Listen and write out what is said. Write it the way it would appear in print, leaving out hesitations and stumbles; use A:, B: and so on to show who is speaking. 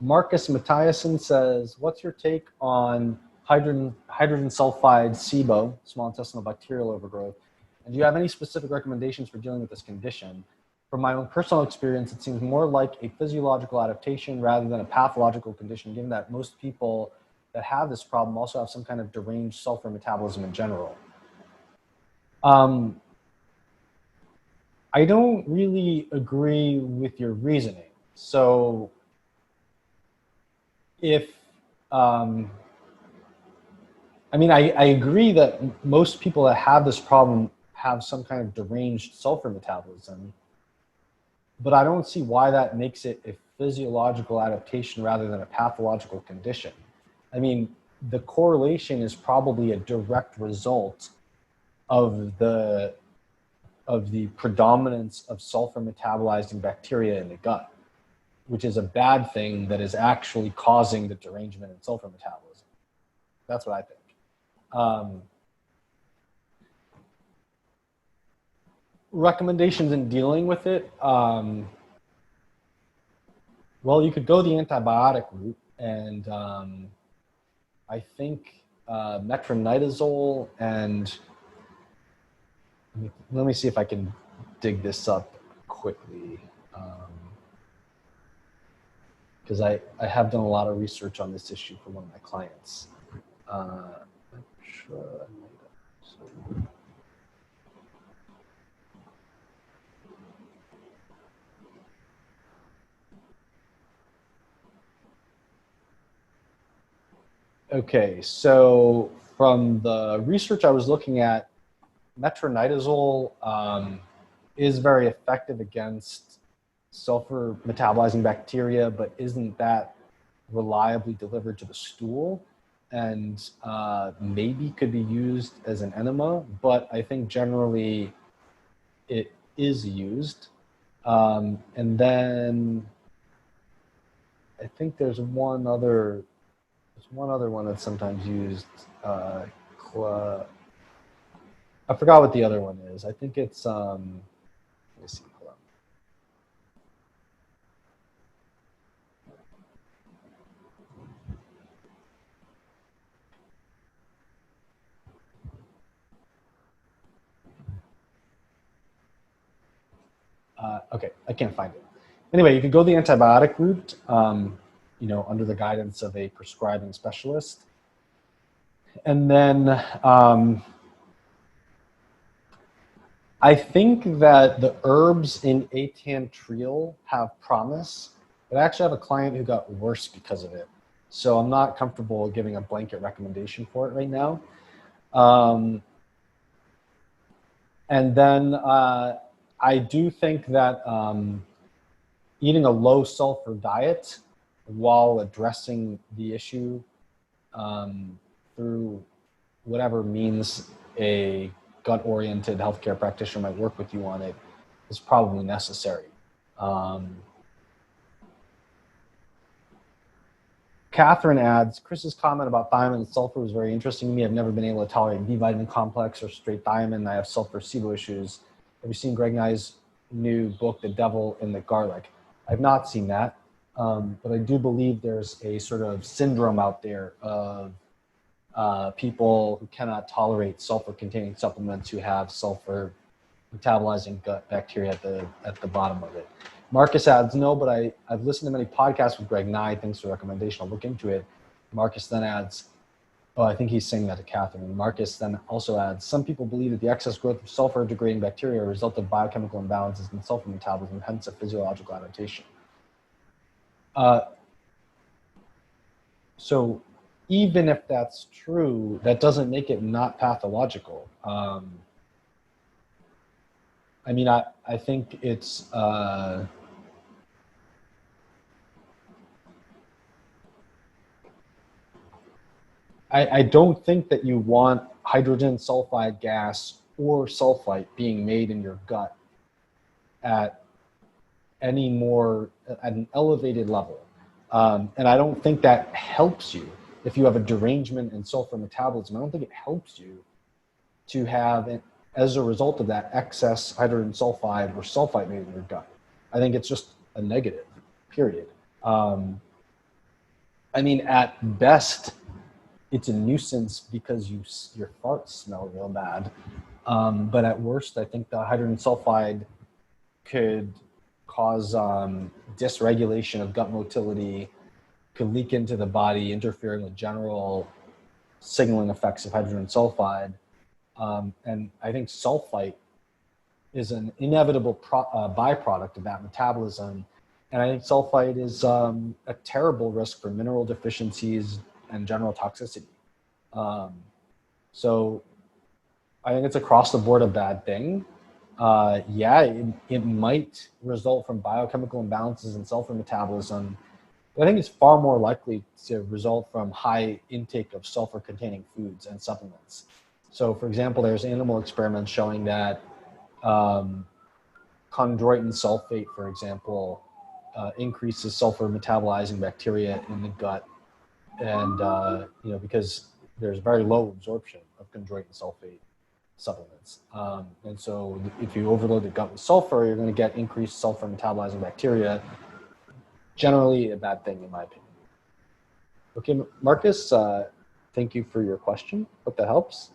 A: Marcus Mathiasen says, what's your take on hydrogen sulfide SIBO, small intestinal bacterial overgrowth? And do you have any specific recommendations for dealing with this condition? From my own personal experience, it seems more like a physiological adaptation rather than a pathological condition, given that most people that have this problem also have some kind of deranged sulfur metabolism in general. I don't really agree with your reasoning. So if, I agree that most people that have this problem have some kind of deranged sulfur metabolism, but I don't see why that makes it a physiological adaptation rather than a pathological condition. I mean, the correlation is probably a direct result of the predominance of sulfur metabolizing bacteria in the gut, which is a bad thing that is actually causing the derangement in sulfur metabolism. That's what I think. Recommendations in dealing with it. Well, you could go the antibiotic route, and I think metronidazole and let me see if I can dig this up quickly, because I have done a lot of research on this issue for one of my clients. Okay, so from the research I was looking at, metronidazole is very effective against sulfur metabolizing bacteria, but isn't that reliably delivered to the stool, and maybe could be used as an enema, but I think generally it is used. And then I think there's one other one that's sometimes used. I forgot what the other one is. I think it's let me see. Hold on. Okay, I can't find it. Anyway, you could go the antibiotic route, under the guidance of a prescribing specialist. And then I think that the herbs in atantriel have promise, but I actually have a client who got worse because of it. So I'm not comfortable giving a blanket recommendation for it right now. And then I do think that eating a low sulfur diet while addressing the issue through whatever means a gut-oriented healthcare practitioner might work with you on it is probably necessary. Catherine adds, Chris's comment about thiamine and sulfur was very interesting to me. I've never been able to tolerate B vitamin complex or straight thiamine. I have sulfur SIBO issues. Have you seen Greg Nye's new book, The Devil in the Garlic? I've not seen that, but I do believe there's a sort of syndrome out there of people who cannot tolerate sulfur-containing supplements who have sulfur metabolizing gut bacteria at the bottom of it. Marcus adds, no, but I've listened to many podcasts with Greg Nye. Thanks for the recommendation. I'll look into it. Marcus then adds, oh, I think he's saying that to Catherine. Marcus then also adds, some people believe that the excess growth of sulfur-degrading bacteria are a result of biochemical imbalances in sulfur metabolism, hence a physiological adaptation. So even if that's true, that doesn't make it not pathological. I think it's I don't think that you want hydrogen sulfide gas or sulfite being made in your gut at an elevated level. And I don't think that helps you if you have a derangement in sulfur metabolism. I don't think it helps you to have, as a result of that, excess hydrogen sulfide or sulfite made in your gut. I think it's just a negative, period. I mean, at best, it's a nuisance because your farts smell real bad. But at worst, I think the hydrogen sulfide could cause dysregulation of gut motility, could leak into the body, interfering with general signaling effects of hydrogen sulfide. And I think sulfite is an inevitable byproduct of that metabolism. And I think sulfite is a terrible risk for mineral deficiencies and general toxicity. So I think it's across the board a bad thing. Yeah, it might result from biochemical imbalances in sulfur metabolism, but I think it's far more likely to result from high intake of sulfur-containing foods and supplements. So, for example, there's animal experiments showing that chondroitin sulfate, for example, increases sulfur-metabolizing bacteria in the gut, and because there's very low absorption of chondroitin sulfate supplements. And so if you overload the gut with sulfur, you're going to get increased sulfur metabolizing bacteria. Generally a bad thing, in my opinion. Okay, Marcus, thank you for your question. Hope that helps.